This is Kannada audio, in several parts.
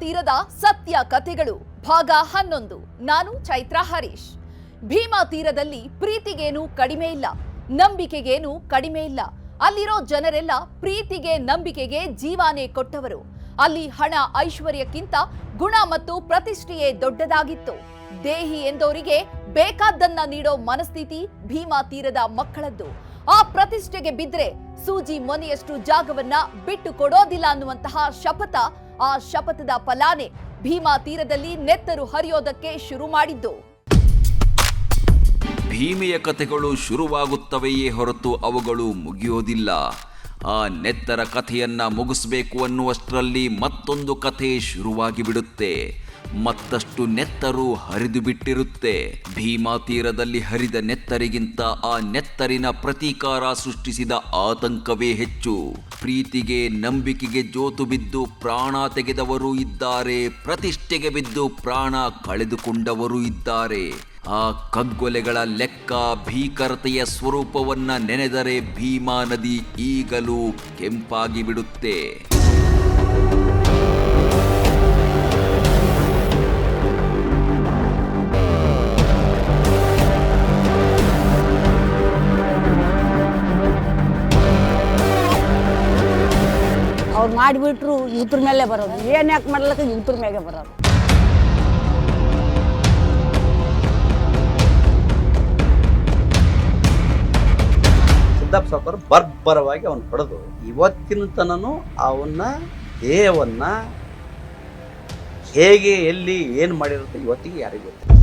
ತೀರದ ಸತ್ಯ ಕಥೆಗಳು ಭಾಗ 11. ನಾನು ಚೈತ್ರ ಹರೀಶ್. ಭೀಮಾ ತೀರದಲ್ಲಿ ಪ್ರೀತಿಗೇನು ಕಡಿಮೆ ಇಲ್ಲ, ನಂಬಿಕೆಗೇನು ಕಡಿಮೆ ಇಲ್ಲ. ಅಲ್ಲಿರೋ ಜನರೆಲ್ಲ ಪ್ರೀತಿಗೆ ನಂಬಿಕೆಗೆ ಜೀವಾನೇ ಕೊಟ್ಟವರು. ಅಲ್ಲಿ ಹಣ ಐಶ್ವರ್ಯಕ್ಕಿಂತ ಗುಣ ಮತ್ತು ಪ್ರತಿಷ್ಠೆಯೇ ದೊಡ್ಡದಾಗಿತ್ತು. ದೇಹಿ ಎಂದವರಿಗೆ ಬೇಕಾದ್ದನ್ನ ನೀಡೋ ಮನಸ್ಥಿತಿ ಭೀಮಾ ತೀರದ ಮಕ್ಕಳದ್ದು. ಆ ಪ್ರತಿಷ್ಠೆಗೆ ಬಿದ್ರೆ ಸೂಜಿ ಮೊನೆಯಷ್ಟು ಜಾಗವನ್ನ ಬಿಟ್ಟು ಕೊಡೋದಿಲ್ಲ ಅನ್ನುವಂತಹ ಶಪಥ, ಆ ಶಪಥದ ಫಲಾನೆ ಭೀಮಾ ತೀರದಲ್ಲಿ ನೆತ್ತರು ಹರಿಯೋದಕ್ಕೆ ಶುರು ಮಾಡಿದ್ದು. ಭೀಮೆಯ ಕಥೆಗಳು ಶುರುವಾಗುತ್ತವೆಯೇ ಹೊರತು ಅವುಗಳು ಮುಗಿಯೋದಿಲ್ಲ. ಆ ನೆತ್ತರ ಕಥೆಯನ್ನ ಮುಗಿಸ್ಬೇಕು ಅನ್ನುವಷ್ಟರಲ್ಲಿ ಮತ್ತೊಂದು ಕಥೆ ಶುರುವಾಗಿ ಬಿಡುತ್ತೆ. ಮತ್ತಷ್ಟು ನೆತ್ತರು ಹರಿದು ಬಿಟ್ಟಿರುತ್ತೆ. ಭೀಮಾ ತೀರದಲ್ಲಿ ಹರಿದ ನೆತ್ತರಿಗಿಂತ ಆ ನೆತ್ತರಿನ ಪ್ರತೀಕಾರ ಸೃಷ್ಟಿಸಿದ ಆತಂಕವೇ ಹೆಚ್ಚು. ಪ್ರೀತಿಗೆ ನಂಬಿಕೆಗೆ ಜೋತು ಬಿದ್ದು ಪ್ರಾಣ ತೆಗೆದವರು ಇದ್ದಾರೆ, ಪ್ರತಿಷ್ಠೆಗೆ ಬಿದ್ದು ಪ್ರಾಣ ಕಳೆದುಕೊಂಡವರು ಇದ್ದಾರೆ. ಆ ಕಗ್ಗೊಲೆಗಳ ಲೆಕ್ಕ, ಭೀಕರತೆಯ ಸ್ವರೂಪವನ್ನ ನೆನೆದರೆ ಭೀಮಾ ನದಿ ಈಗಲೂ ಕೆಂಪಾಗಿ ಬಿಡುತ್ತೆ. ಅವ್ರು ಮಾಡಿಬಿಟ್ರು ಇವ್ರ ಮೇಲೆ ಬರೋದು, ಏನು ಯಾಕೆ ಮಾಡ್ಲಿಕ್ಕೆ ಇವ್ರ ಮೇಲೆ ಬರೋದು. ಸಿದ್ದಪ್ಪ ಸಾವ್ಕಾರ ಬರ್ಬರವಾಗಿ ಅವನು ಹೊಡೆದು ಇವತ್ತಿನ ತನನು ಅವನ್ನ ದೇಹವನ್ನ ಹೇಗೆ ಎಲ್ಲಿ ಏನು ಮಾಡಿರುತ್ತೆ ಇವತ್ತಿಗೆ ಯಾರಿಗೂ ಗೊತ್ತಿಲ್ಲ.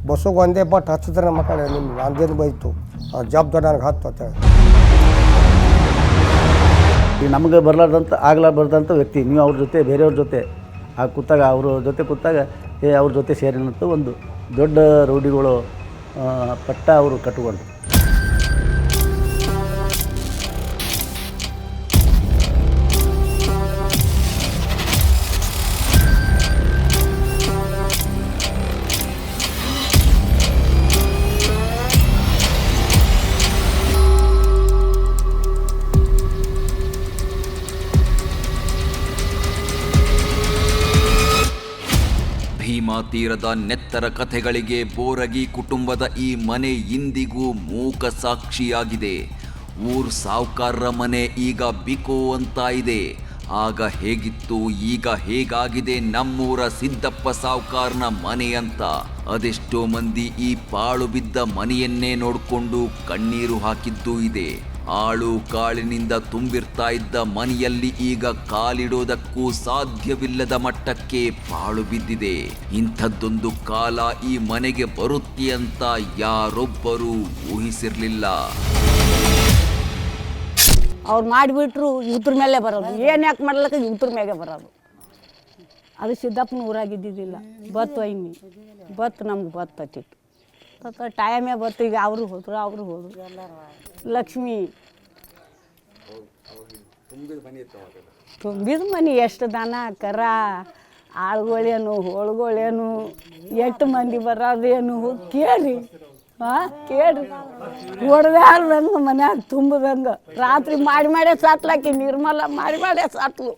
ಬಸ್ಸಿಗೆ ಒಂದೇ ಬಟ್ ಹಚ್ಚಿದ್ರೆ ನಮ್ಮ ಕಡೆ ನಿಮ್ಮ ನಂದೇನು ಬೈತು ಜವಾಬ್ದಾರಿ ನನಗೆ ಹತ್ತು ಅಂತೇಳಿ. ಈಗ ನಮಗೆ ಆಗಲಾರ್ದಂಥ ವ್ಯಕ್ತಿ ನೀವು ಅವ್ರ ಜೊತೆ ಬೇರೆಯವ್ರ ಜೊತೆ ಕೂತಾಗ ಅವ್ರ ಜೊತೆ ಕೂತಾಗ ಅವ್ರ ಜೊತೆ ಸೇರಿನಂತೂ ಒಂದು ದೊಡ್ಡ ರೂಢಿಗಳು ಪಟ್ಟ ಅವರು ಕಟ್ಟಿಕೊಂಡು. ಭೀಮಾ ತೀರದ ನೆತ್ತರ ಕಥೆಗಳಿಗೆ ಬೋರಗಿ ಕುಟುಂಬದ ಈ ಮನೆ ಇಂದಿಗೂ ಮೂಕ ಸಾಕ್ಷಿಯಾಗಿದೆ. ಊರ್ ಸಾವ್ಕಾರರ ಮನೆ ಈಗ ಬಿಕೋ ಅಂತ ಇದೆ. ಆಗ ಹೇಗಿತ್ತು, ಈಗ ಹೇಗಾಗಿದೆ ನಮ್ಮೂರ ಸಿದ್ದಪ್ಪ ಸಾವ್ಕಾರನ ಮನೆ ಅಂತ. ಅದೆಷ್ಟೋ ಮಂದಿ ಈ ಪಾಳು ಬಿದ್ದ ಮನೆಯನ್ನೇ ನೋಡಿಕೊಂಡು ಕಣ್ಣೀರು ಹಾಕಿದ್ದೂ ಇದೆ. ಆಳು ಕಾಳಿನಿಂದ ತುಂಬಿರ್ತಾ ಇದ್ದ ಮನೆಯಲ್ಲಿ ಈಗ ಕಾಲಿಡೋದಕ್ಕೂ ಸಾಧ್ಯವಿಲ್ಲದ ಮಟ್ಟಕ್ಕೆ ಪಾಳು ಬಿದ್ದಿದೆ. ಇಂಥದ್ದೊಂದು ಕಾಲ ಈ ಮನೆಗೆ ಬರುತ್ತೆ ಅಂತ ಯಾರೊಬ್ಬರೂ ಊಹಿಸಿರ್ಲಿಲ್ಲ. ಅವ್ರು ಮಾಡಿಬಿಟ್ರು ಇವ್ರ ಮೇಲೆ ಬರೋದು, ಏನು ಯಾಕೆ ಮಾಡ್ಲಿಕ್ಕೆ ಇವ್ರ ಮೇಲೆ ಬರೋದು. ಅದು ಸಿದ್ದಪ್ಪನ ಊರಾಗಿದ್ದಿದ್ದಿಲ್ಲ, ಬತ್ತು ಐಮಿ ಬತ್ತು ನಮ್ಗೆ ಬತ್ತಿತ್ತು ಟೈಮೇ ಬತ್ತು. ಈಗ ಅವರು ಹೋದ್ರು ಲಕ್ಷ್ಮಿ ತುಂಬಿದ ಮನೆ, ಎಷ್ಟು ದನ ಕರ ಆಳುಗಳೇನು ಹೋಳುಗಳೇನು ಎಷ್ಟು ಮಂದಿ ಬರೋದೇನು ಕೇಳ್ರಿ. ಕೇಳ್ರಿ, ಹೊಡೆದಾರ್ದಂಗೆ ಮನ್ಯಾಗ ತುಂಬದಂಗೆ ರಾತ್ರಿ ಮಾಡೇ ಸಾತ್ಲಾಕಿ ನಿರ್ಮಲ ಮಾಡೇ ಸಾತ್ಲು.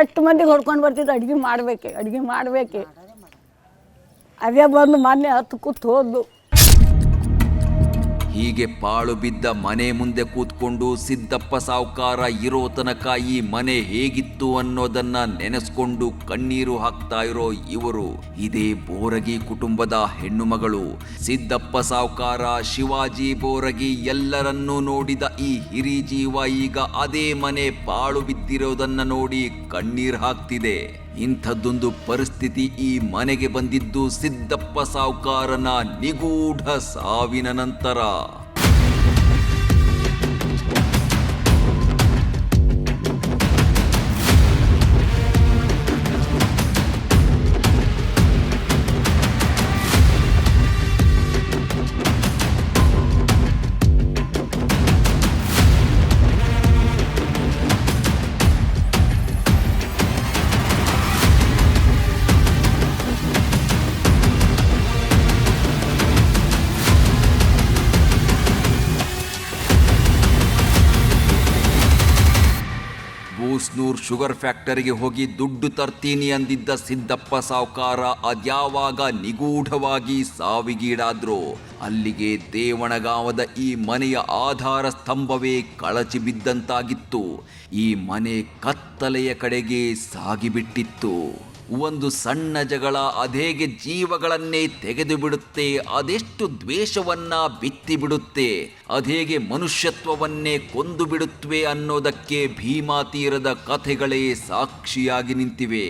ಎಷ್ಟು ಮಂದಿಗೆ ಹೊಡ್ಕೊಂಡು ಬರ್ತಿದ್ದು ಅಡುಗೆ ಮಾಡಬೇಕೆ ಅದೇ ಬಂದು ಮೊನ್ನೆ ಹತ್ತು ಕೂತು ಹೋದ್ಲು. ಹೀಗೆ ಪಾಳು ಬಿದ್ದ ಮನೆ ಮುಂದೆ ಕೂತ್ಕೊಂಡು ಸಿದ್ದಪ್ಪ ಸಾವ್ಕಾರ ಇರೋ ತನಕ ಈ ಮನೆ ಹೇಗಿತ್ತು ಅನ್ನೋದನ್ನ ನೆನೆಸ್ಕೊಂಡು ಕಣ್ಣೀರು ಹಾಕ್ತಾ ಇರೋ ಇವರು ಇದೇ ಬೋರಗಿ ಕುಟುಂಬದ ಹೆಣ್ಣು ಮಗಳು. ಸಿದ್ದಪ್ಪ ಸಾವ್ಕಾರ, ಶಿವಾಜಿ ಬೋರಗಿ ಎಲ್ಲರನ್ನೂ ನೋಡಿದ ಈ ಹಿರಿ ಜೀವ ಈಗ ಅದೇ ಮನೆ ಪಾಳು ಬಿದ್ದಿರೋದನ್ನ ನೋಡಿ ಕಣ್ಣೀರು ಹಾಕ್ತಿದೆ. ಇಂಥದ್ದೊಂದು ಪರಿಸ್ಥಿತಿ ಈ ಮನೆಗೆ ಬಂದಿದ್ದು ಸಿದ್ದಪ್ಪ ಸಾವ್ಕಾರನ ನಿಗೂಢ ಸಾವಿನ ನಂತರ. ಬೋಸನೂರ್ ಶುಗರ್ ಫ್ಯಾಕ್ಟರಿಗೆ ಹೋಗಿ ದುಡ್ಡು ತರ್ತೀನಿ ಅಂದಿದ್ದ ಸಿದ್ದಪ್ಪ ಸಾವ್ಕಾರ ಅದ್ಯಾವಾಗ ನಿಗೂಢವಾಗಿ ಸಾವಿಗೀಡಾದ್ರು. ಅಲ್ಲಿಗೆ ದೇವಣಗಾಂವದ ಈ ಮನೆಯ ಆಧಾರ ಸ್ತಂಭವೇ ಕಳಚಿ ಬಿದ್ದಂತಾಗಿತ್ತು. ಈ ಮನೆ ಕತ್ತಲೆಯ ಕಡೆಗೆ ಸಾಗಿಬಿಟ್ಟಿತ್ತು. ಒಂದು ಸಣ್ಣ ಜಗಳ ಅದೇಗೆ ಜೀವಗಳನ್ನೇ ತೆಗೆದು ಬಿಡುತ್ತೆ, ಅದೆಷ್ಟು ದ್ವೇಷವನ್ನ ಬಿತ್ತಿ ಬಿಡುತ್ತೆ, ಅದೇಗೆ ಮನುಷ್ಯತ್ವವನ್ನೇ ಕೊಂದು ಬಿಡುತ್ತವೆ ಅನ್ನೋದಕ್ಕೆ ಭೀಮಾ ತೀರದ ಕಥೆಗಳೇ ಸಾಕ್ಷಿಯಾಗಿ ನಿಂತಿವೆ.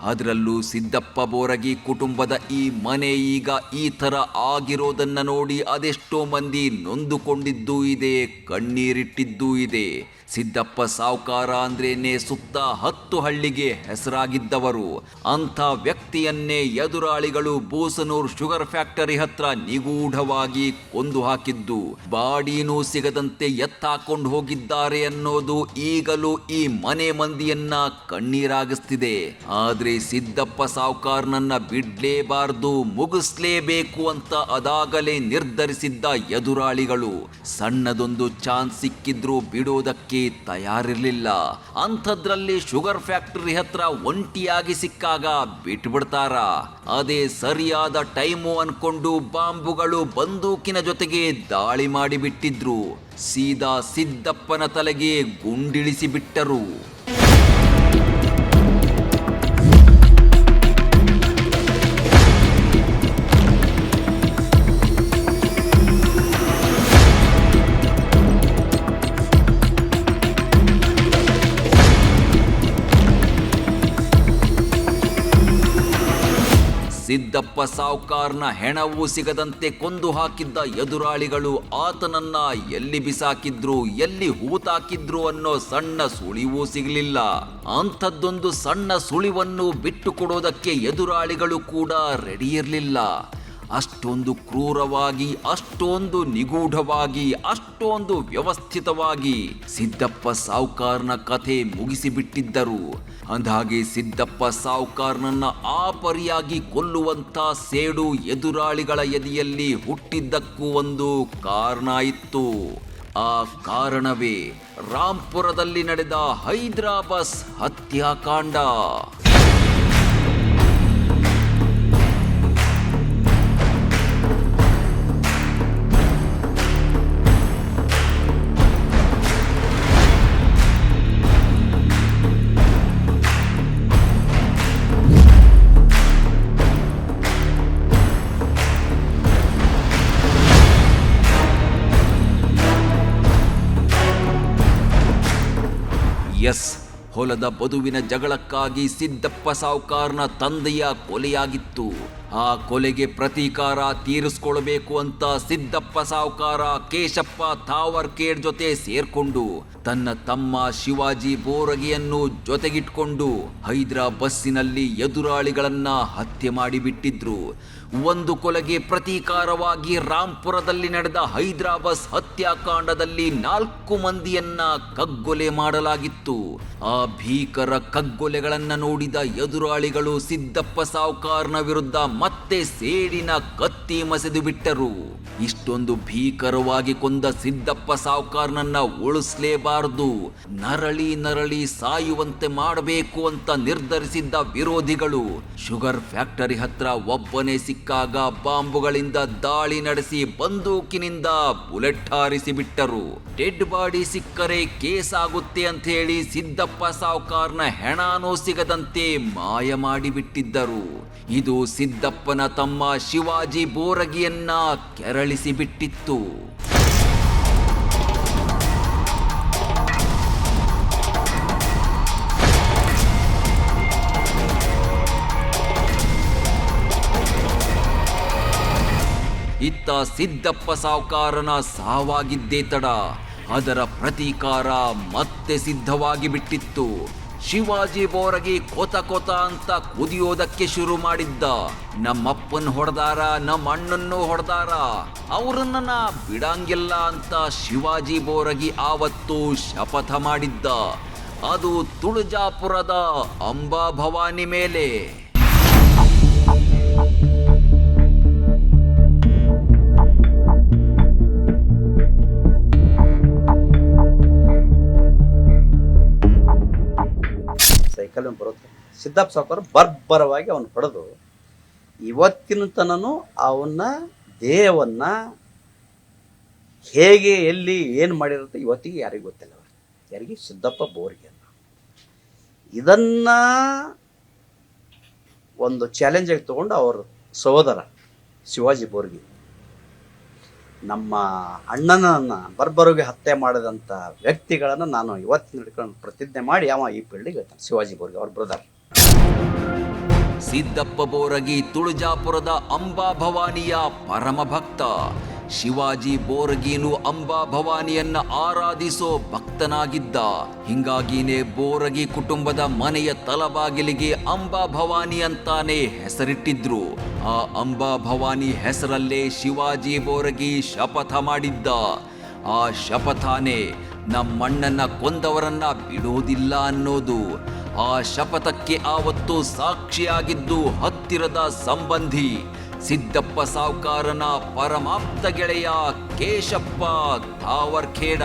ಅದರಲ್ಲೂ ಸಿದ್ದಪ್ಪ ಬೋರಗಿ ಕುಟುಂಬದ ಈ ಮನೆ ಈಗ ಈ ಥರ ಆಗಿರೋದನ್ನ ನೋಡಿ ಅದೆಷ್ಟೋ ಮಂದಿ ನೊಂದುಕೊಂಡಿದ್ದೂ ಇದೆ, ಕಣ್ಣೀರಿಟ್ಟಿದ್ದೂ ಇದೆ. ಸಿದ್ದಪ್ಪ ಸಾವ್ಕಾರ ಅಂದ್ರೇನೆ ಸುತ್ತ 10 ಹಳ್ಳಿಗೆ ಹೆಸರಾಗಿದ್ದವರು. ಅಂಥ ವ್ಯಕ್ತಿಯನ್ನೇ ಎದುರಾಳಿಗಳು ಬೋಸನೂರ್ ಶುಗರ್ ಫ್ಯಾಕ್ಟರಿ ಹತ್ರ ನಿಗೂಢವಾಗಿ ಕೊಂದು ಹಾಕಿದ್ದು, ಬಾಡಿನೂ ಸಿಗದಂತೆ ಎತ್ತಾಕೊಂಡು ಹೋಗಿದ್ದಾರೆ ಅನ್ನೋದು ಈಗಲೂ ಈ ಮನೆ ಮಂದಿಯನ್ನ ಕಣ್ಣೀರಾಗಿಸ್ತಿದೆ. ಆದ್ರೆ ಸಿದ್ದಪ್ಪ ಸಾವ್ಕಾರ್ನನ್ನ ಬಿಡ್ಲೇಬಾರ್ದು, ಮುಗಿಸ್ಲೇಬೇಕು ಅಂತ ಅದಾಗಲೇ ನಿರ್ಧರಿಸಿದ್ದ ಎದುರಾಳಿಗಳು ಸಣ್ಣದೊಂದು ಚಾನ್ಸ್ ಸಿಕ್ಕಿದ್ರು ಬಿಡೋದಕ್ಕೆ ತಯಾರಿರ್ಲಿಲ್ಲ. ಅಂಥದ್ರಲ್ಲಿ ಶುಗರ್ ಫ್ಯಾಕ್ಟರಿ ಹತ್ರ ಒಂಟಿಯಾಗಿ ಸಿಕ್ಕಾಗ ಬಿಟ್ಬಿಡ್ತಾರ? ಅದೇ ಸರಿಯಾದ ಟೈಮು ಅನ್ಕೊಂಡು ಬಾಂಬುಗಳು ಬಂದೂಕಿನ ಜೊತೆಗೆ ದಾಳಿ ಮಾಡಿಬಿಟ್ಟಿದ್ರು. ಸೀದಾ ಸಿದ್ದಪ್ಪನ ತಲೆಗೆ ಗುಂಡಿಳಿಸಿ ಬಿಟ್ಟರು. ಸಿದ್ದಪ್ಪ ಸಾವ್ಕಾರ್ನ ಹೆಣವೂ ಸಿಗದಂತೆ ಕೊಂದು ಹಾಕಿದ್ದ ಎದುರಾಳಿಗಳು ಆತನನ್ನ ಎಲ್ಲಿ ಬಿಸಾಕಿದ್ರು, ಎಲ್ಲಿ ಹೂತಾಕಿದ್ರು ಅನ್ನೋ ಸಣ್ಣ ಸುಳಿವೂ ಸಿಗಲಿಲ್ಲ. ಅಂಥದ್ದೊಂದು ಸಣ್ಣ ಸುಳಿವನ್ನು ಬಿಟ್ಟು ಕೊಡೋದಕ್ಕೆ ಎದುರಾಳಿಗಳು ಕೂಡ ರೆಡಿ ಇರಲಿಲ್ಲ. ಅಷ್ಟೊಂದು ಕ್ರೂರವಾಗಿ, ಅಷ್ಟೊಂದು ನಿಗೂಢವಾಗಿ, ಅಷ್ಟೊಂದು ವ್ಯವಸ್ಥಿತವಾಗಿ ಸಿದ್ದಪ್ಪ ಸಾವ್ಕಾರ್ನ ಕಥೆ ಮುಗಿಸಿಬಿಟ್ಟಿದ್ದರು. ಅಂದಾಗೆ ಸಿದ್ದಪ್ಪ ಸಾವ್ಕಾರ್ನನ್ನ ಆ ಪರಿಯಾಗಿ ಕೊಲ್ಲುವಂಥ ಸೇಡು ಎದುರಾಳಿಗಳ ಎದೆಯಲ್ಲಿ ಹುಟ್ಟಿದ್ದಕ್ಕೂ ಒಂದು ಕಾರಣ ಇತ್ತು. ಆ ಕಾರಣವೇ ರಾಂಪುರದಲ್ಲಿ ನಡೆದ ಹೈದರಾಬಾದ್ ಹತ್ಯಾಕಾಂಡ. ಎಸ್, ಹೊಲದ ಬದುವಿನ ಜಗಳಕ್ಕಾಗಿ ಸಿದ್ದಪ್ಪ ಸಾವ್ಕಾರ್ನ ತಂದೆಯ ಕೊಲೆಯಾಗಿತ್ತು. ಆ ಕೊಲೆಗೆ ಪ್ರತೀಕಾರ ತೀರಿಸ್ಕೊಳ್ಬೇಕು ಅಂತ ಸಿದ್ದಪ್ಪ ಸಾವ್ಕಾರ ಕೇಶಪ್ಪ ತಾವರ್ಕೇಡ್ ಜೊತೆ ಸೇರ್ಕೊಂಡು ತನ್ನ ತಮ್ಮ ಶಿವಾಜಿ ಬೋರಗಿಯನ್ನು ಜೊತೆಗಿಟ್ಕೊಂಡು ಹೈದರಾಬಾದ್ನಲ್ಲಿ ಎದುರಾಳಿಗಳನ್ನ ಹತ್ಯೆ ಮಾಡಿಬಿಟ್ಟಿದ್ರು. ಒಂದು ಕೊಲೆಗೆ ಪ್ರತೀಕಾರವಾಗಿ ರಾಂಪುರದಲ್ಲಿ ನಡೆದ ಹೈದರಾಬಾದ್ ಹತ್ಯಾಕಾಂಡದಲ್ಲಿ 4 ಮಂದಿಯನ್ನ ಕಗ್ಗೊಲೆ ಮಾಡಲಾಗಿತ್ತು. ಆ ಭೀಕರ ಕಗ್ಗೊಲೆಗಳನ್ನ ನೋಡಿದ ಎದುರಾಳಿಗಳು ಸಿದ್ದಪ್ಪ ಸಾವ್ಕಾರ್ನ ವಿರುದ್ಧ ಮತ್ತೆ ಸೇಡಿನ ಕತ್ತಿ ಮಸೆದು ಬಿಟ್ಟರು. ಇಷ್ಟೊಂದು ಭೀಕರವಾಗಿ ಕೊಂದ ಸಿದ್ದಪ್ಪ ಸಾವ್ಕಾರ್ನನ್ನ ಉಳಿಸಲೇಬಾರದು, ನರಳಿ ನರಳಿ ಸಾಯುವಂತೆ ಮಾಡಬೇಕು ಅಂತ ನಿರ್ಧರಿಸಿದ್ದ ವಿರೋಧಿಗಳು ಶುಗರ್ ಫ್ಯಾಕ್ಟರಿ ಹತ್ರ ಒಬ್ಬನೇ ಸಿಕ್ಕಾಗ ಬಾಂಬುಗಳಿಂದ ದಾಳಿ ನಡೆಸಿ ಬಂದೂಕಿನಿಂದ ಬುಲೆಟ್ ಹಾರಿಸಿ ಬಿಟ್ಟರು. ಡೆಡ್ ಬಾಡಿ ಸಿಕ್ಕರೆ ಕೇಸ್ ಆಗುತ್ತೆ ಅಂತ ಹೇಳಿ ಸಿದ್ದಪ್ಪ ಸಾವ್ಕಾರ್ನ ಹೆಣನೂ ಸಿಗದಂತೆ ಮಾಯ ಮಾಡಿಬಿಟ್ಟಿದ್ದರು. ಇದು ಸಿದ್ದಪ್ಪನ ತಮ್ಮ ಶಿವಾಜಿ ಬೋರಗಿಯನ್ನ ಕೆರಳಿಸಿ ಬಿಟ್ಟಿತ್ತು. ಇತ್ತ ಸಿದ್ದಪ್ಪ ಸಾವ್ಕಾರನ ಸಾವಾಗಿದ್ದೇ ತಡ, ಅದರ ಪ್ರತೀಕಾರ ಮತ್ತೆ ಸಿದ್ಧವಾಗಿ ಬಿಟ್ಟಿತ್ತು. ಶಿವಾಜಿ ಬೋರಗಿ ಕೊತ ಕೊತ ಅಂತ ಕುದಿಯೋದಕ್ಕೆ ಶುರು ಮಾಡಿದ್ದ. ನಮ್ಮಪ್ಪನ್ ಹೊಡೆದಾರ, ನಮ್ಮ ಅಣ್ಣನ್ನು ಹೊಡೆದಾರ, ಅವರನ್ನ ಬಿಡಂಗಿಲ್ಲ ಅಂತ ಶಿವಾಜಿ ಬೋರಗಿ ಆವತ್ತು ಶಪಥ ಮಾಡಿದ್ದ. ಅದು ತುಳಜಾಪುರದ ಅಂಬಾ ಭವಾನಿ ಮೇಲೆ. ಸಿದ್ದಪ್ಪ ಸಾವ್ಕಾರ ಬರ್ಬರವಾಗಿ ಅವನು ಹೊಡೆದು ಇವತ್ತಿನ ತನೂ ಅವನ್ನ ದೇಹವನ್ನ ಹೇಗೆ ಎಲ್ಲಿ ಏನು ಮಾಡಿರುತ್ತೆ ಇವತ್ತಿಗೆ ಯಾರಿಗೂ ಗೊತ್ತಿಲ್ಲ. ಯಾರಿಗೆ? ಸಿದ್ದಪ್ಪ ಬೋರಿಗೆ. ಇದನ್ನ ಒಂದು ಚಾಲೆಂಜ್ ಆಗಿ ತಗೊಂಡು ಅವ್ರ ಸಹೋದರ ಶಿವಾಜಿ ಬೋರ್ಗಿ ನಮ್ಮ ಅಣ್ಣನನ್ನ ಬರ್ಬರೋಗೆ ಹತ್ಯೆ ಮಾಡಿದಂಥ ವ್ಯಕ್ತಿಗಳನ್ನು ನಾನು ಇವತ್ತಿನ ಹಿಡ್ಕೊಂಡು ಪ್ರತಿಜ್ಞೆ ಮಾಡಿ ಅವ ಈ ಫೀಲ್ಡಿಗೆ ಹೇಳ್ತಾನೆ. ಶಿವಾಜಿ ಬೋರ್ಗಿ ಅವ್ರ ಬ್ರದರ್. ಸಿದ್ದಪ್ಪ ಬೋರಗಿ ತುಳಜಾಪುರದ ಅಂಬಾ ಭವಾನಿಯ ಪರಮ ಭಕ್ತ. ಶಿವಾಜಿ ಬೋರಗಿನು ಅಂಬಾ ಭವಾನಿಯನ್ನ ಆರಾಧಿಸೋ ಭಕ್ತನಾಗಿದ್ದ. ಹಿಂಗಾಗಿನೇ ಬೋರಗಿ ಕುಟುಂಬದ ಮನೆಯ ತಲಬಾಗಿಲಿಗೆ ಅಂಬಾ ಭವಾನಿ ಅಂತಾನೆ ಹೆಸರಿಟ್ಟಿದ್ರು. ಆ ಅಂಬಾ ಭವಾನಿ ಹೆಸರಲ್ಲೇ ಶಿವಾಜಿ ಬೋರಗಿ ಶಪಥ ಮಾಡಿದ್ದ. ಆ ಶಪಥಾನೇ ನಮ್ಮಣ್ಣನ ಕೊಂದವರನ್ನ ಬಿಡೋದಿಲ್ಲ ಅನ್ನೋದು. ಆ ಶಪಥಕ್ಕೆ ಆವತ್ತು ಸಾಕ್ಷಿಯಾಗಿದ್ದು ಹತ್ತಿರದ ಸಂಬಂಧಿ ಸಿದ್ದಪ್ಪ ಸಾವ್ಕಾರನ ಪರಮಾಪ್ತ ಗೆಳೆಯ ಕೇಶಪ್ಪ ಧಾವರ್ಖೇಡ.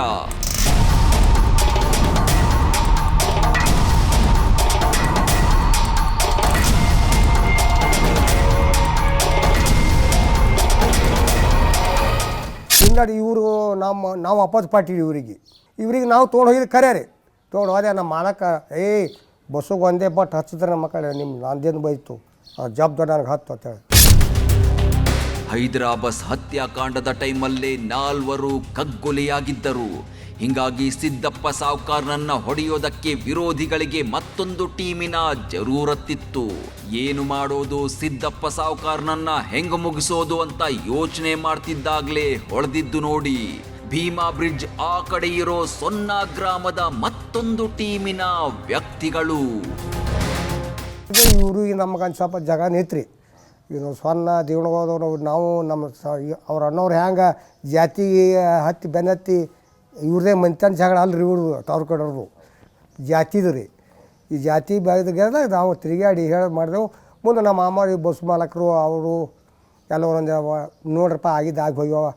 ಹಿಂಗಾಗಿ ಇವರು ನಾವು ಅಪೋಸ್ ಪಾರ್ಟಿ ಇವ್ರಿಗೆ ನಾವು ತೊಗೊಂಡು ಹೋಗಿದ್ದು ಖರೆ ರೀ. ತೊಗೊಂಡು ಹೋದೆ ನಮ್ಮ ಮಾಲಕ ಬಸ್ಸಿಗೆ ಒಂದೇ ಬಟ್ ಹಚ್ಚಿದ್ರೆ ನಮ್ಮ ಮಕ್ಕಳು ನಿಮ್ಮ ನಂದೇನು ಬೈತು ಜವಾಬ್ದಾರಿ ನನಗೆ ಹತ್ತು ಅಂತೇಳಿ. ಹೈದರಾಬಾದ್ ಹತ್ಯಾಕಾಂಡದ ಟೈಮಲ್ಲೇ 4 ಕಗ್ಗೊಲೆಯಾಗಿದ್ದರು. ಹಿಂಗಾಗಿ ಸಿದ್ದಪ್ಪ ಸಾವ್ಕಾರ್ನನ್ನ ಹೊಡೆಯೋದಕ್ಕೆ ವಿರೋಧಿಗಳಿಗೆ ಮತ್ತೊಂದು ಟೀಮಿನ ಜರೂರತ್ತಿತ್ತು. ಏನು ಮಾಡೋದು, ಸಿದ್ದಪ್ಪ ಸಾವ್ಕಾರ್ನನ್ನ ಹೆಂಗ ಮುಗಿಸೋದು ಅಂತ ಯೋಚನೆ ಮಾಡ್ತಿದ್ದಾಗ್ಲೇ ಹೊಳೆದಿದ್ದು ನೋಡಿ ಭೀಮಾ ಬ್ರಿಡ್ಜ್ ಆ ಕಡೆ ಇರೋ ಸೊನ್ನ ಗ್ರಾಮದ ಮತ್ತೊಂದು ಟೀಮಿನ ವ್ಯಕ್ತಿಗಳು. ಇವರು ನಮ್ಗೆ ಸ್ವಲ್ಪ ಜಾಗ ನಿಂತ್ರಿ. ಇನ್ನು ಸೊನ್ನ ದೇವಣಗೋದವ್ರು ನಾವು ನಮ್ಮ ಅವ್ರ ಅಣ್ಣವ್ರು ಹ್ಯಾಂಗೆ ಜಾತಿ ಹತ್ತಿ ಬೆನ್ನತ್ತಿ ಇವ್ರದೇ ಮಂತನ ಜಗಳ ಅಲ್ರಿ ಇವ್ರದ್ದು ತವ್ರ ಕಡೆಯವ್ರು ಜಾತಿದು ರೀ. ಈ ಜಾತಿ ಬೆಳೆದಾಗ ನಾವು ತಿರುಗಾಡಿ ಮಾಡಿದೆವು. ಮುಂದೆ ನಮ್ಮ ಮಾಮಾರಿ ಬಸ್ ಮಾಲಕರು ಅವರು ಎಲ್ಲರೂ ಒಂದು ನೋಡ್ರಪ್ಪ ಆಗಿದ್ದು ಹೋಗ್ಯವ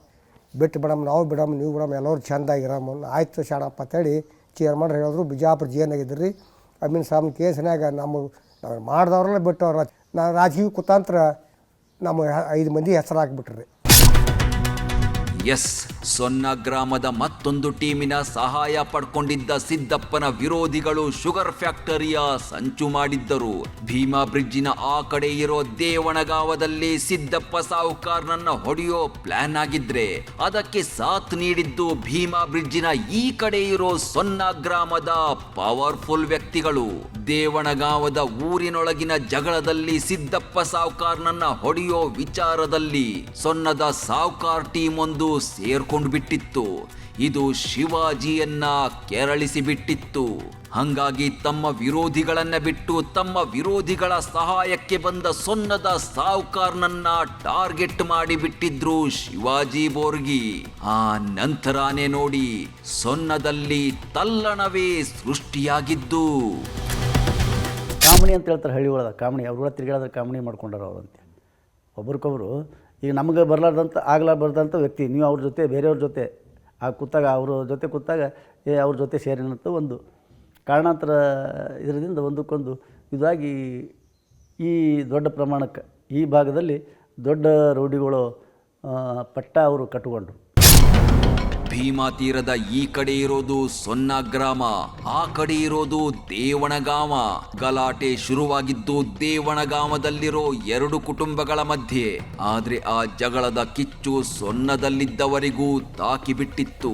ಬಿಟ್ಟು ಬಿಡಮ್, ನಾವು ಬಿಡಮ್, ನೀವು ಬಿಡಮ್, ಎಲ್ಲರೂ ಚೆಂದಾಗಿರಮ್ಮ. ಆಯ್ತು ಶಾಣಪ್ಪ ಅಂತೇಳಿ ಚೇರ್ಮನ್ ಹೇಳಿದ್ರು. ಬಿಜಾಪುರ ಜೇನಾಗಿದ್ರು ರೀ. ಅಮೀನ್ ಸಾಬ್ ಕೇಸ್ನಾಗ ನಾವು ಮಾಡಿದವ್ರನ್ನ ಬಿಟ್ಟವ್ರ ನಾ ರಾಜಕೀಯ ಕುತಾಂತ್ರ ನಮ್ಮ 5 ಮಂದಿ ಹೆಸರು ಹಾಕ್ಬಿಟ್ರಿ. ಎಸ್, ಸೊನ್ನ ಗ್ರಾಮದ ಮತ್ತೊಂದು ಟೀಮಿನ ಸಹಾಯ ಪಡ್ಕೊಂಡಿದ್ದ ಸಿದ್ದಪ್ಪನ ವಿರೋಧಿಗಳು ಶುಗರ್ ಫ್ಯಾಕ್ಟರಿಯ ಸಂಚು ಮಾಡಿದ್ದರು. ಭೀಮಾ ಬ್ರಿಡ್ಜಿನ ಆ ಕಡೆ ಇರೋ ದೇವಣಗಾವದಲ್ಲಿ ಸಿದ್ದಪ್ಪ ಸಾವ್ಕಾರ್ನನ್ನ ಹೊಡೆಯೋ ಪ್ಲಾನ್ ಆಗಿದ್ರೆ ಅದಕ್ಕೆ ಸಾಥ್ ನೀಡಿದ್ದು ಭೀಮಾ ಬ್ರಿಡ್ಜಿನ ಈ ಕಡೆ ಇರೋ ಸೊನ್ನ ಗ್ರಾಮದ ಪವರ್ಫುಲ್ ವ್ಯಕ್ತಿಗಳು. ದೇವಣಗಾವದ ಊರಿನೊಳಗಿನ ಜಗಳದಲ್ಲಿ ಸಿದ್ದಪ್ಪ ಸಾವ್ಕಾರ್ನನ್ನ ಹೊಡೆಯೋ ವಿಚಾರದಲ್ಲಿ ಸೊನ್ನದ ಸಾವ್ಕಾರ್ ಟೀಮ್ ಒಂದು ಸೇರ್ಕೊಂಡು ಬಿಟ್ಟಿತ್ತು. ಇದು ಶಿವಾಜಿಯನ್ನ ಕೆರಳಿಸಿ ಬಿಟ್ಟಿತ್ತು. ಹಂಗಾಗಿ ತಮ್ಮ ವಿರೋಧಿಗಳನ್ನ ಬಿಟ್ಟು ತಮ್ಮ ವಿರೋಧಿಗಳ ಸಹಾಯಕ್ಕೆ ಬಂದ ಸೊನ್ನದ ಸಾವ್ಕಾರ್ನನ್ನ ಟಾರ್ಗೆಟ್ ಮಾಡಿ ಬಿಟ್ಟಿದ್ರು ಶಿವಾಜಿ ಬೋರ್ಗಿ. ಆ ನಂತರನೇ ನೋಡಿ ಸೊನ್ನದಲ್ಲಿ ತಲ್ಲಣವೇ ಸೃಷ್ಟಿಯಾಗಿದ್ದು. ಕಾಮಣಿ ಅಂತ ಹೇಳ್ತಾರೆ ಹಳ್ಳಿ ಒಳಗೆ. ಕಾಮಣಿ ಅವ್ರ ತಿರುಗಾಡಿದ್ರೆ ಕಾಮಣಿ ಮಾಡ್ಕೊಂಡಾರ ಅವ್ರು ಅಂತೇಳಿ ಒಬ್ರಿಗೊಬ್ರು. ಈಗ ನಮಗೆ ಬರಲಾರ್ದಂಥ ವ್ಯಕ್ತಿ ನೀವು ಅವ್ರ ಜೊತೆ ಬೇರೆಯವ್ರ ಜೊತೆ ಕೂತಾಗ ಅವ್ರ ಜೊತೆ ಕೂತಾಗ ಅವ್ರ ಜೊತೆ ಸೇರಿನಂತ ಒಂದು ಕಾರಣಾಂತರ ಇದರಿಂದ ಒಂದಕ್ಕೊಂದು ಇದಾಗಿ ಈ ದೊಡ್ಡ ಪ್ರಮಾಣಕ್ಕೆ ಈ ಭಾಗದಲ್ಲಿ ದೊಡ್ಡ ರೌಡಿಗಳು ಪಟ್ಟ ಅವರು ಕಟ್ಟಿಕೊಂಡ್ರು. ಭೀಮಾ ತೀರದ ಈ ಕಡೆ ಇರೋದು ಸೊನ್ನ ಗ್ರಾಮ, ಆ ಕಡೆ ಇರೋದು ದೇವಣಗಾಮ. ಗಲಾಟೆ ಶುರುವಾಗಿದ್ದು ದೇವಣಗಾಮದಲ್ಲಿರೋ 2 ಕುಟುಂಬಗಳ ಮಧ್ಯೆ. ಆದ್ರೆ ಆ ಜಗಳದ ಕಿಚ್ಚು ಸೊನ್ನದಲ್ಲಿದ್ದವರಿಗೂ ತಾಕಿಬಿಟ್ಟಿತ್ತು.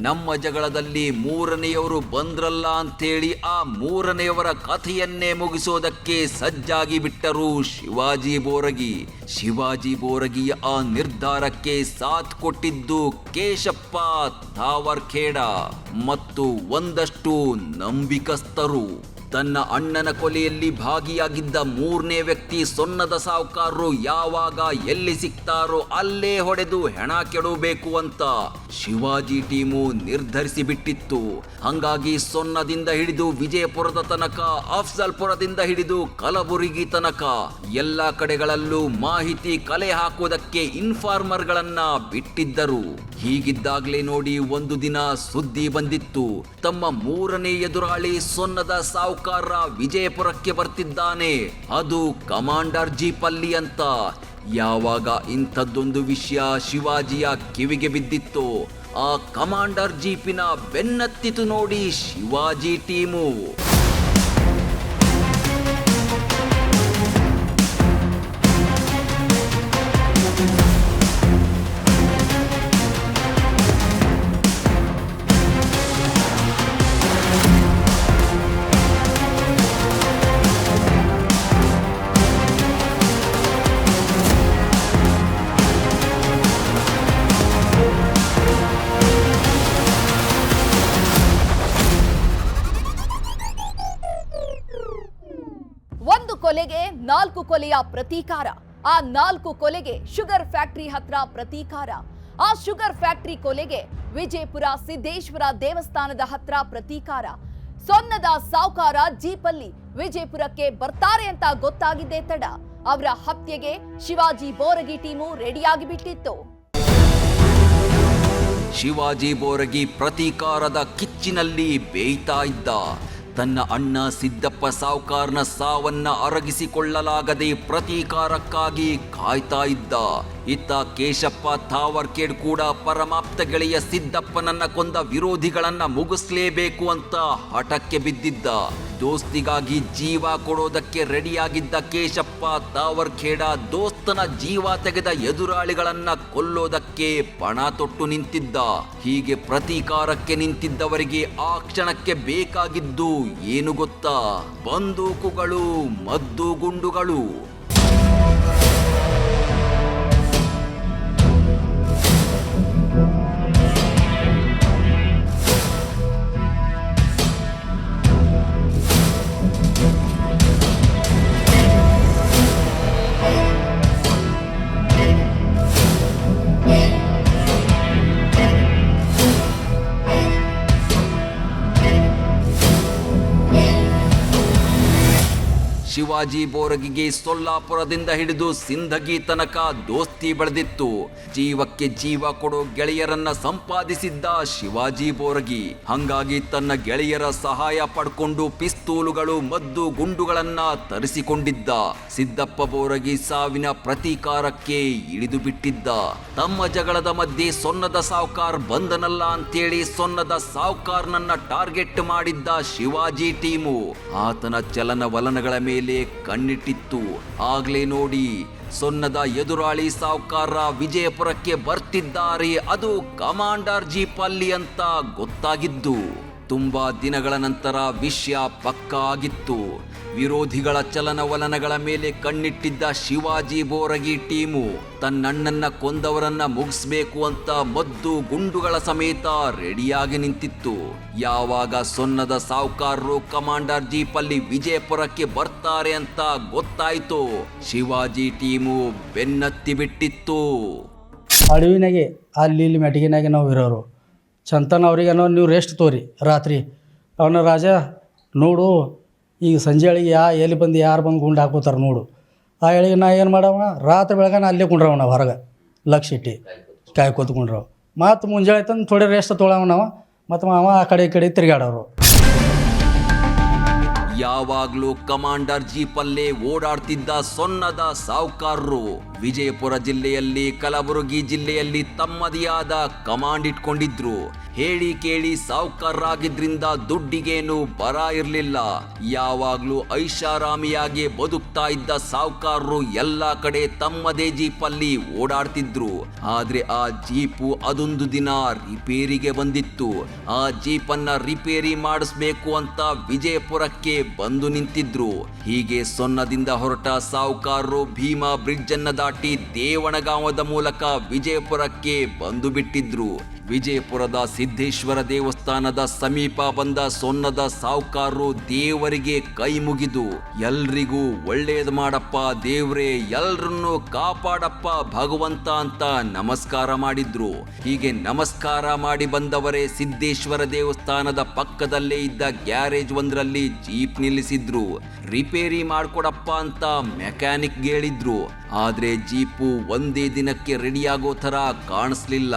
ನಮ್ಮ ಜಗಳದಲ್ಲಿ 3ನೆಯವರು ಬಂದ್ರಲ್ಲ ಅಂತೇಳಿ ಆ 3ನೆಯವರ ಕಥೆಯನ್ನೇ ಮುಗಿಸೋದಕ್ಕೆ ಸಜ್ಜಾಗಿ ಬಿಟ್ಟರು ಶಿವಾಜಿ ಬೋರಗಿ. ಶಿವಾಜಿ ಬೋರಗಿಯ ಆ ನಿರ್ಧಾರಕ್ಕೆ ಸಾಥ್ ಕೊಟ್ಟಿದ್ದು ಕೇಶಪ್ಪ ಧಾವರ್ಖೇಡ ಮತ್ತು ಒಂದಷ್ಟು ನಂಬಿಕಸ್ಥರು. ತನ್ನ ಅಣ್ಣನ ಕೊಲೆಯಲ್ಲಿ ಭಾಗಿಯಾಗಿದ್ದ 3ನೇ ವ್ಯಕ್ತಿ ಸೊನ್ನದ ಸಾವ್ಕಾರರು ಯಾವಾಗ ಎಲ್ಲಿ ಸಿಗ್ತಾರೋ ಅಲ್ಲೇ ಹೊಡೆದು ಹೆಣ ಕೆಡಬೇಕು ಅಂತ ಶಿವಾಜಿ ಟೀಮು ನಿರ್ಧರಿಸಿ ಬಿಟ್ಟಿತ್ತು. ಹಂಗಾಗಿ ಸೊನ್ನದಿಂದ ಹಿಡಿದು ವಿಜಯಪುರದ ತನಕ, ಅಫ್ಜಲ್ಪುರದಿಂದ ಹಿಡಿದು ಕಲಬುರಗಿ ತನಕ ಎಲ್ಲ ಕಡೆಗಳಲ್ಲೂ ಮಾಹಿತಿ ಕಲೆ ಹಾಕುವುದಕ್ಕೆ ಇನ್ಫಾರ್ಮರ್ಗಳನ್ನ ಬಿಟ್ಟಿದ್ದರು. ಹೀಗಿದ್ದಾಗ್ಲೇ ನೋಡಿ ಒಂದು ದಿನ ಸುದ್ದಿ ಬಂದಿತ್ತು, ತಮ್ಮ 3ನೇ ಎದುರಾಳಿ ಸೊನ್ನದ ಸಾವುಕಾರ ವಿಜಯಪುರಕ್ಕೆ ಬರ್ತಿದ್ದಾನೆ, ಅದು ಕಮಾಂಡರ್ ಜೀಪಲ್ಲಿ ಅಂತ. ಯಾವಾಗ ಇಂಥದ್ದೊಂದು ವಿಷಯ ಶಿವಾಜಿಯ ಕಿವಿಗೆ ಬಿದ್ದಿತ್ತು, ಆ ಕಮಾಂಡರ್ ಜೀಪಿನ ಬೆನ್ನತ್ತಿತು ನೋಡಿ ಶಿವಾಜಿ ಟೀಮು. ಒಂದು ಕೊಲೆಗೆ 4 ಕೊಲೆಯ ಪ್ರತೀಕಾರ, ಆ 4 ಕೊಲೆಗೆ ಶುಗರ್ ಫ್ಯಾಕ್ಟರಿ ಹತ್ರ ಪ್ರತೀಕಾರ, ಆ ಶುಗರ್ ಫ್ಯಾಕ್ಟರಿ ಕೊಲೆಗೆ ವಿಜಯಪುರ ಸಿದ್ದೇಶ್ವರ ದೇವಸ್ಥಾನದ ಹತ್ರ ಪ್ರತೀಕಾರ. ಸೊನ್ನದ ಸಾವುಕಾರ ಜೀಪಲ್ಲಿ ವಿಜಯಪುರಕ್ಕೆ ಬರ್ತಾರೆ ಅಂತ ಗೊತ್ತಾಗಿದ್ದೇ ತಡ, ಅವರ ಹತ್ಯೆಗೆ ಶಿವಾಜಿ ಬೋರಗಿ ಟೀಮು ರೆಡಿಯಾಗಿ ಬಿಟ್ಟಿತ್ತು. ಶಿವಾಜಿ ಬೋರಗಿ ಪ್ರತೀಕಾರದ ಕಿಚ್ಚಿನಲ್ಲಿ ಬೇಯ್ತಾ ಇದ್ದ. ತನ್ನ ಅಣ್ಣ ಸಿದ್ದಪ್ಪ ಸಾವುಕಾರನ ಸಾವನ್ನ ಅರಗಿಸಿಕೊಳ್ಳಲಾಗದೆ ಪ್ರತೀಕಾರಕ್ಕಾಗಿ ಕಾಯ್ತಾ ಇದ್ದ. ಇತ್ತ ಕೇಶಪ್ಪ ತಾವರ್ಕೇಡ್ ಕೂಡ ಪರಮಾಪ್ತ ಗೆಳೆಯ ಸಿದ್ದಪ್ಪನನ್ನ ಕೊಂದ ವಿರೋಧಿಗಳನ್ನ ಮುಗಿಸ್ಲೇಬೇಕು ಅಂತ ಹಠಕ್ಕೆ ಬಿದ್ದಿದ್ದ. ದೋಸ್ತಿಗಾಗಿ ಜೀವ ಕೊಡೋದಕ್ಕೆ ರೆಡಿಯಾಗಿದ್ದ ಕೇಶಪ್ಪ ತಾವರ್ಖೇಡ ದೋಸ್ತನ ಜೀವ ತೆಗೆದ ಎದುರಾಳಿಗಳನ್ನ ಕೊಲ್ಲೋದಕ್ಕೆ ಪಣ ತೊಟ್ಟು ನಿಂತಿದ್ದ. ಹೀಗೆ ಪ್ರತೀಕಾರಕ್ಕೆ ನಿಂತಿದ್ದವರಿಗೆ ಆ ಕ್ಷಣಕ್ಕೆ ಬೇಕಾಗಿದ್ದು ಏನು ಗೊತ್ತಾ? ಬಂದೂಕುಗಳು, ಮದ್ದು ಗುಂಡುಗಳು. ಶಿವಾಜಿ ಬೋರಗಿಗೆ ಸೊಲ್ಲಾಪುರದಿಂದ ಹಿಡಿದು ಸಿಂಧಗಿ ತನಕ ದೋಸ್ತಿ ಬೆಳೆದಿತ್ತು. ಜೀವಕ್ಕೆ ಜೀವ ಕೊಡೋ ಗೆಳೆಯರನ್ನ ಸಂಪಾದಿಸಿದ್ದ ಶಿವಾಜಿ ಬೋರಗಿ. ಹಂಗಾಗಿ ತನ್ನ ಗೆಳೆಯರ ಸಹಾಯ ಪಡ್ಕೊಂಡು ಪಿಸ್ತೂಲುಗಳು, ಮದ್ದು ಗುಂಡುಗಳನ್ನ ತರಿಸಿಕೊಂಡಿದ್ದ. ಸಿದ್ದಪ್ಪ ಬೋರಗಿ ಸಾವಿನ ಪ್ರತೀಕಾರಕ್ಕೆ ಇಳಿದು ಬಿಟ್ಟಿದ್ದ. ತಮ್ಮ ಜಗಳದ ಮಧ್ಯೆ ಸೊನ್ನದ ಸಾವುಕಾರ್ ಬಂದನಲ್ಲ ಅಂತೇಳಿ ಸೊನ್ನದ ಸಾವುಕಾರ್ನನ್ನ ಟಾರ್ಗೆಟ್ ಮಾಡಿದ್ದ ಶಿವಾಜಿ ಟೀಮು ಆತನ ಚಲನವಲನಗಳ ಮೇಲೆ ಕಣ್ಣಿಟ್ಟಿತ್ತು. ಆಗ್ಲೇ ನೋಡಿ ಸೊನ್ನದ ಎದುರಾಳಿ ಸಾವುಕಾರ ವಿಜಯಪುರಕ್ಕೆ ಬರ್ತಿದ್ದಾರೆ, ಅದು ಕಮಾಂಡರ್ ಜೀಪಲ್ಲಿ ಅಂತ ಗೊತ್ತಾಗಿದ್ದು. ತುಂಬಾ ದಿನಗಳ ನಂತರ ವಿಷಯ ಪಕ್ಕಾ ಆಗಿತ್ತು. ವಿರೋಧಿಗಳ ಚಲನವಲನಗಳ ಮೇಲೆ ಕಣ್ಣಿಟ್ಟಿದ್ದ ಶಿವಾಜಿ ಬೋರಗಿ ಟೀಮು ತನ್ನಣ್ಣನ್ನ ಕೊಂದವರನ್ನ ಮುಗಿಸ್ಬೇಕು ಅಂತ ಮದ್ದು ಗುಂಡುಗಳ ಸಮೇತ ರೆಡಿಯಾಗಿ ನಿಂತಿತ್ತು. ಯಾವಾಗ ಸೊನ್ನದ ಸಾವುಕಾರರು ಕಮಾಂಡರ್ ಜೀಪಲ್ಲಿ ವಿಜಯಪುರಕ್ಕೆ ಬರ್ತಾರೆ ಅಂತ ಗೊತ್ತಾಯ್ತು, ಶಿವಾಜಿ ಟೀಮು ಬೆನ್ನತ್ತಿ ಬಿಟ್ಟಿತ್ತು. ಅಡವಿನಾಗೆ ಅಲ್ಲಿ ಇಲ್ಲಿ ಮೆಟಗಿನಾಗೆ ನಾವು ಇರೋರು. ಚಂತನ ಅವ್ರಿಗೇನೋ ನೀವು ರೆಸ್ಟ್ ತೋರಿ ರಾತ್ರಿ. ಅವನ ರಾಜ ನೋಡು, ಈಗ ಸಂಜೆ ಅಳಿಗೆ ಎಲ್ಲಿ ಬಂದು ಯಾರು ಬಂದು ಗುಂಡು ಹಾಕೋತಾರೆ ನೋಡು. ಆ ಎಳಿಗೆ ನಾ ಏನು ಮಾಡವ, ರಾತ್ರಿ ಬೆಳಗಾನ ಅಲ್ಲೇ ಕುಂಡ್ರವ ನಾವು ಹೊರಗೆ ಲಕ್ಷ ಇಟ್ಟು ಕಾಯ್ಕೋತ ಕುಂಡ್ರವ. ಮತ್ತು ಮುಂಜಾನೆ ತಂದು ಥೋಡೆ ರೆಸ್ಟ್ ತೊಗೊಳವ ನಾವು, ಮತ್ತು ಅವ ಆ ಕಡೆ ಈ ಕಡೆ ತಿರುಗಾಡೋರು. ಯಾವಾಗ್ಲೂ ಕಮಾಂಡರ್ ಜೀಪಲ್ಲೇ ಓಡಾಡ್ತಿದ್ದ ಸೊನ್ನದ ಸಾವುಕಾರರು ವಿಜಯಪುರ ಜಿಲ್ಲೆಯಲ್ಲಿ, ಕಲಬುರಗಿ ಜಿಲ್ಲೆಯಲ್ಲಿ ತಮ್ಮದೇ ಆದ ಕಮಾಂಡ್ ಇಟ್ಕೊಂಡಿದ್ರು. ಹೇಳಿ ಕೇಳಿ ಸಾವುಕಾರರಾಗಿದ್ರಿಂದ ದುಡ್ಡಿಗೇನು ಬರ ಇರಲಿಲ್ಲ. ಯಾವಾಗ್ಲೂ ಐಷಾರಾಮಿಯಾಗಿ ಬದುಕ್ತಾ ಇದ್ದ ಸಾವುಕಾರರು ಎಲ್ಲ ಕಡೆ ತಮ್ಮದೇ ಜೀಪಲ್ಲಿ ಓಡಾಡ್ತಿದ್ರು. ಆದ್ರೆ ಆ ಜೀಪು ಅದೊಂದು ದಿನ ರಿಪೇರಿಗೆ ಬಂದಿತ್ತು. ಆ ಜೀಪನ್ನ ರಿಪೇರಿ ಮಾಡಿಸ್ಬೇಕು ಅಂತ ವಿಜಯಪುರಕ್ಕೆ ಬಂದು ನಿಂತಿದ್ರು. ಹೀಗೆ ಸೊನ್ನದಿಂದ ಹೊರಟ ಸಾವುಕಾರರು ಭೀಮಾ ಬ್ರಿಡ್ಜ್ ಅನ್ನ ದಾಟಿ ದೇವಣಗಾಂವದ ಮೂಲಕ ವಿಜಯಪುರಕ್ಕೆ ಬಂದು ಬಿಟ್ಟಿದ್ರು. ವಿಜಯಪುರದ ಸಿದ್ದೇಶ್ವರ ದೇವಸ್ಥಾನದ ಸಮೀಪ ಬಂದ ಸೊನ್ನದ ಸಾವುಕಾರರು ದೇವರಿಗೆ ಕೈ ಮುಗಿದು ಎಲ್ರಿಗೂ ಒಳ್ಳೇದು ಮಾಡಪ್ಪ ದೇವ್ರೇ, ಎಲ್ರನ್ನೂ ಕಾಪಾಡಪ್ಪ ಭಗವಂತ ಅಂತ ನಮಸ್ಕಾರ ಮಾಡಿದ್ರು. ಹೀಗೆ ನಮಸ್ಕಾರ ಮಾಡಿ ಬಂದವರೇ ಸಿದ್ದೇಶ್ವರ ದೇವಸ್ಥಾನದ ಪಕ್ಕದಲ್ಲೇ ಇದ್ದ ಗ್ಯಾರೇಜ್ ಒಂದರಲ್ಲಿ ಜೀಪ್ ನಿಲ್ಲಿಸಿದ್ರು. ರಿಪೇರಿ ಮಾಡ್ಕೊಡಪ್ಪ ಅಂತ ಮೆಕ್ಯಾನಿಕ್ ಹೇಳಿದ್ರು. ಆದ್ರೆ ಜೀಪು ಒಂದೇ ದಿನಕ್ಕೆ ರೆಡಿಯಾಗೋ ತರ ಕಾಣಿಸ್ಲಿಲ್ಲ.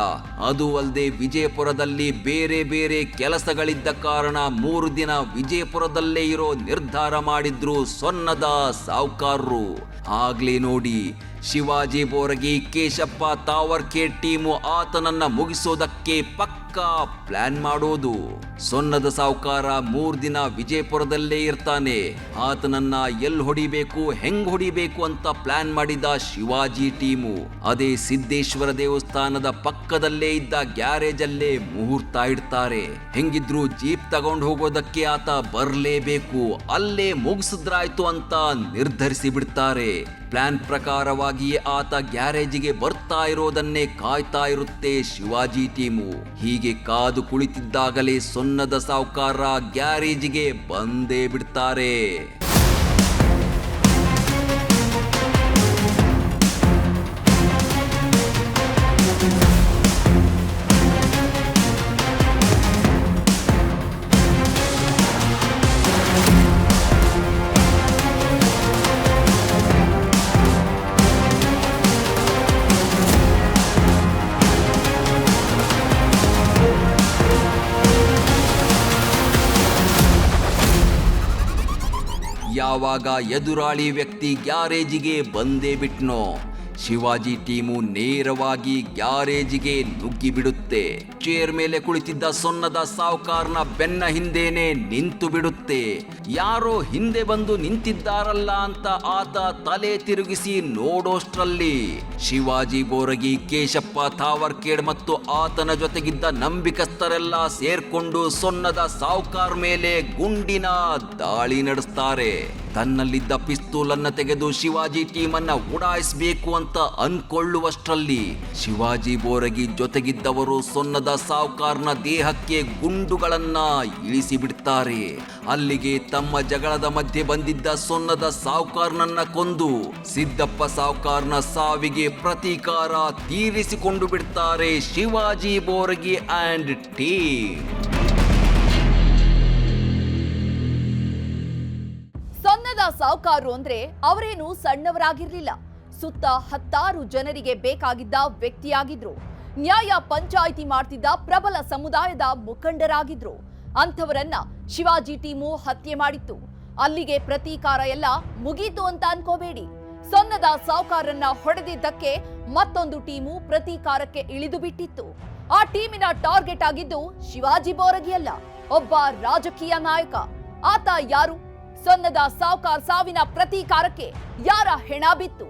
ಅದು ಅಲ್ಲದೆ ವಿಜಯಪುರದಲ್ಲಿ ಬೇರೆ ಬೇರೆ ಕೆಲಸಗಳಿದ್ದ ಕಾರಣ 3 ದಿನ ವಿಜಯಪುರದಲ್ಲೇ ಇರೋ ನಿರ್ಧಾರ ಮಾಡಿದ್ರು ಸೊನ್ನದ ಸಾವುಕಾರರು. ಆಗ್ಲೇ ನೋಡಿ ಶಿವಾಜಿ ಬೋರಗಿ, ಕೇಶಪ್ಪ ತಾವರ್ಕೇಡ್ ಟೀಮು ಆತನನ್ನ ಮುಗಿಸೋದಕ್ಕೆ ಪಕ್ಕಾ ಪ್ಲಾನ್ ಮಾಡೋದು. ಸೊನ್ನದ ಸಾವುಕಾರ 3 ದಿನ ವಿಜಯಪುರದಲ್ಲೇ ಇರ್ತಾನೆ. ಆತನನ್ನ ಎಲ್ಲಿ ಹೊಡಿಬೇಕು, ಹೆಂಗ್ ಹೊಡಿಬೇಕು ಅಂತ ಪ್ಲಾನ್ ಮಾಡಿದ ಶಿವಾಜಿ ಟೀಮು ಅದೇ ಸಿದ್ದೇಶ್ವರ ದೇವಸ್ಥಾನದ ಪಕ್ಕದಲ್ಲೇ ಇದ್ದ ಗ್ಯಾರೇಜ್ ಅಲ್ಲೇ ಮುಹೂರ್ತ ಇಡ್ತಾರೆ. ಹೆಂಗಿದ್ರು ಜೀಪ್ ತಗೊಂಡು ಹೋಗೋದಕ್ಕೆ ಆತ ಬರ್ಲೇಬೇಕು, ಅಲ್ಲೇ ಮುಗಿಸಿದ್ರಾಯ್ತು ಅಂತ ನಿರ್ಧರಿಸಿ ಬಿಡ್ತಾರೆ. ಪ್ಲಾನ್ ಪ್ರಕಾರವಾಗಿಯೇ ಆತ ಗ್ಯಾರೇಜಿಗೆ ಬರ್ತಾ ಇರೋದನ್ನೇ ಕಾಯ್ತಾ ಇರುತ್ತೆ ಶಿವಾಜಿ ಟೀಮು. ಹೀಗೆ ಕಾದು ಕುಳಿತಿದ್ದಾಗಲೇ ಸೊನ್ನದ ಸಾವುಕಾರ ಗ್ಯಾರೇಜಿಗೆ ಬಂದೇ ಬಿಡ್ತಾರೆ. ಯಾವಾಗ ಎದುರಾಳಿ ವ್ಯಕ್ತಿ ಗ್ಯಾರೇಜಿಗೆ ಬಂದೇ ಬಿಟ್ನೋ, ಶಿವಾಜಿ ಟೀಮು ನೇರವಾಗಿ ಗ್ಯಾರೇಜಿಗೆ ನುಗ್ಗಿ ಬಿಡುತ್ತೆ. ಚೇರ್ ಮೇಲೆ ಕುಳಿತಿದ್ದ ಸೊನ್ನದ ಸಾವುಕಾರನ ಬೆನ್ನ ಹಿಂದೇನೆ ನಿಂತು ಬಿಡುತ್ತೆ. ಯಾರೋ ಹಿಂದೆ ಬಂದು ನಿಂತಿದ್ದಾರಲ್ಲ ಅಂತ ಆತ ತಲೆ ತಿರುಗಿಸಿ ನೋಡೋಷ್ಟ್ರಲ್ಲಿ ಶಿವಾಜಿ ಬೋರಗಿ, ಕೇಶಪ್ಪ ತಾವರ್ಕೇಡ್ ಮತ್ತು ಆತನ ಜೊತೆಗಿದ್ದ ನಂಬಿಕಸ್ಥರೆಲ್ಲ ಸೇರ್ಕೊಂಡು ಸೊನ್ನದ ಸಾವುಕಾರ ಮೇಲೆ ಗುಂಡಿನ ದಾಳಿ ನಡೆಸ್ತಾರೆ. ತನ್ನಲ್ಲಿದ್ದ ಪಿಸ್ತೂಲ್ ಅನ್ನ ತೆಗೆದು ಶಿವಾಜಿ ಟೀಮನ್ನ ಉಡಾಯಿಸಬೇಕು ಅಂತ ಅನ್ಕೊಳ್ಳುವಷ್ಟರಲ್ಲಿ ಶಿವಾಜಿ ಬೋರಗಿ ಜೊತೆಗಿದ್ದವರು ಸೊನ್ನದ ಸಾವುಕಾರನ ದೇಹಕ್ಕೆ ಗುಂಡುಗಳನ್ನ ಇಳಿಸಿ ಬಿಡ್ತಾರೆ. ಅಲ್ಲಿಗೆ ತಮ್ಮ ಜಗಳದ ಮಧ್ಯೆ ಬಂದಿದ್ದ ಸೊನ್ನದ ಸಾವುಕಾರನನ್ನ ಕೊಂದು ಸಿದ್ದಪ್ಪ ಸಾವುಕಾರನ ಸಾವಿಗೆ ಪ್ರತೀಕಾರ ತೀರಿಸಿಕೊಂಡು ಬಿಡ್ತಾರೆ ಶಿವಾಜಿ ಬೋರಗಿ ಅಂಡ್ ಟೀಮ್. ಸೊನ್ನದ ಸಾವುಕಾರರು ಅಂದ್ರೆ ಅವರೇನು ಸಣ್ಣವರಾಗಿರ್ಲಿಲ್ಲ. ಸುತ್ತ 10 ಜನರಿಗೆ ಬೇಕಾಗಿದ್ದ ವ್ಯಕ್ತಿಯಾಗಿದ್ರು. ನ್ಯಾಯ ಪಂಚಾಯಿತಿ ಮಾಡ್ತಿದ್ದ ಪ್ರಬಲ ಸಮುದಾಯದ ಮುಖಂಡರಾಗಿದ್ರು. ಅಂಥವರನ್ನ ಶಿವಾಜಿ ಟೀಮು ಹತ್ಯೆ ಮಾಡಿತ್ತು. ಅಲ್ಲಿಗೆ ಪ್ರತೀಕಾರ ಎಲ್ಲ ಮುಗೀತು ಅಂತ ಅನ್ಕೋಬೇಡಿ. ಸೊನ್ನದ ಸಾವುಕಾರನ್ನ ಹೊಡೆದಿದ್ದಕ್ಕೆ ಮತ್ತೊಂದು ಟೀಮು ಪ್ರತೀಕಾರಕ್ಕೆ ಇಳಿದು ಬಿಟ್ಟಿತ್ತು. ಆ ಟೀಮಿನ ಟಾರ್ಗೆಟ್ ಆಗಿದ್ದು ಶಿವಾಜಿ ಬೋರಗಿ ಅಲ್ಲ, ಒಬ್ಬ ರಾಜಕೀಯ ನಾಯಕ. ಆತ ಯಾರು? ಸೊನ್ನದ ಸಾವುಕಾರ ಸಾವಿನ ಪ್ರತೀಕಾರಕ್ಕೆ ಯಾರ ಹೆಣ ಬಿತ್ತು?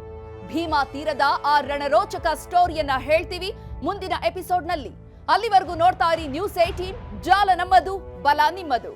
ಭೀಮಾ ತೀರದ ಆ ರಣರೋಚಕ ಸ್ಟೋರಿಯನ್ನ ಹೇಳ್ತೀವಿ ಮುಂದಿನ ಎಪಿಸೋಡ್ನಲ್ಲಿ. ಅಲ್ಲಿವರೆಗೂ ನೋಡ್ತಾ ಇರಿ ನ್ಯೂಸ್ 18, ಜಾಲ ನಮ್ಮದು, ಬಲ ನಿಮ್ಮದು.